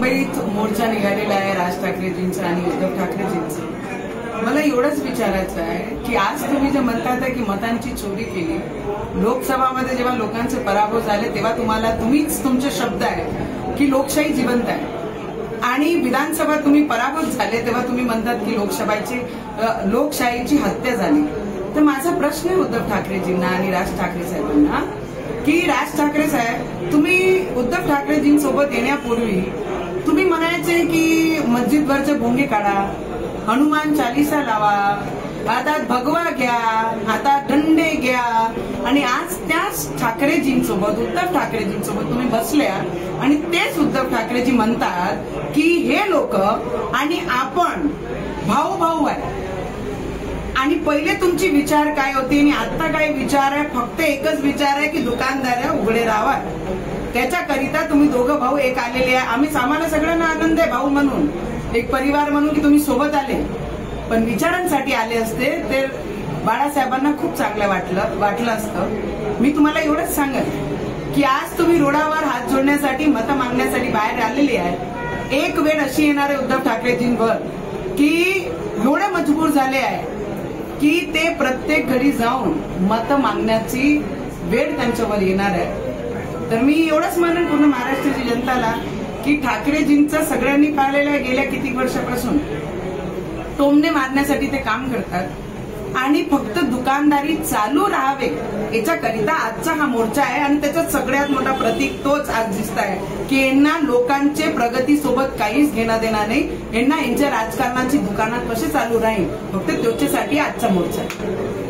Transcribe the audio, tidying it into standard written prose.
मुंबईत मोर्चा निघालेला आहे राज ठाकरेजींचा आणि उद्धव ठाकरेजींचा. मला एवढंच विचारायचं आहे की आज तुम्ही जे म्हणतात की मतांची चोरी केली, लोकसभामध्ये जेव्हा लोकांचे पराभव झाले तेव्हा तुम्हीच तुमचे शब्द आहे की लोकशाही जिवंत आहे, आणि विधानसभा तुम्ही पराभूत झाले तेव्हा तुम्ही म्हणतात की लोकशाहीची हत्या झाली. तर माझा प्रश्न आहे उद्धव ठाकरेजींना आणि राज ठाकरे साहेबांना की राज ठाकरे साहेब, तुम्ही उद्धव ठाकरेजींसोबत येण्यापूर्वी तुम्ही म्हणायचे की मस्जिदवरचे भोंगे काढा, हनुमान चालीसा लावा, हातात भगवा घ्या, हातात दंडे घ्या, आणि आज त्याच ठाकरेजींसोबत उद्धव ठाकरेजींसोबत तुम्ही बसल्या आणि तेच उद्धव ठाकरेजी म्हणतात की हे लोक आणि आपण भाऊ भाऊ आहे. आणि पहिले तुमची विचार काय होती आणि आता काय विचार आहे? फक्त एकच विचार आहे की दुकानदार उघडे राहावा. त्याच्याकरिता तुम्ही दोघं भाऊ एक आलेले आहे. आम्हाला सगळ्यांना आनंद आहे भाऊ म्हणून, एक परिवार म्हणून की तुम्ही सोबत आले. पण विचारांसाठी आले असते ते बाळासाहेबांना खूप चांगलं वाटलं असतं. मी तुम्हाला एवढंच सांगेन की आज तुम्ही रोडावर हात जोडण्यासाठी मत मागण्यासाठी बाहेर आलेले आहे. एक वेळ अशी येणार आहे उद्धव ठाकरेजींवर की एवढे मजबूर झाले आहे की ते प्रत्येक घरी जाऊन मत मागण्याची वेळ त्यांच्यावर येणार आहे. तर मी एवढंच म्हणेन पूर्ण महाराष्ट्राची जनताला की ठाकरेजींचं सगळ्यांनी पाहिलेलं आहे गेल्या किती वर्षापासून टोमणे मारण्यासाठी ते काम करतात आणि फक्त दुकानदारी चालू राहावे याच्याकरिता आजचा हा मोर्चा आहे. आणि त्याचा सगळ्यात मोठा प्रतीक तोच आज दिसत आहे की यांना लोकांचे प्रगतीसोबत काहीच घेणं देणार नाही. यांना यांच्या राजकारणाची दुकानात कसे चालू राहील फक्त त्याच्यासाठी आजचा मोर्चा आहे.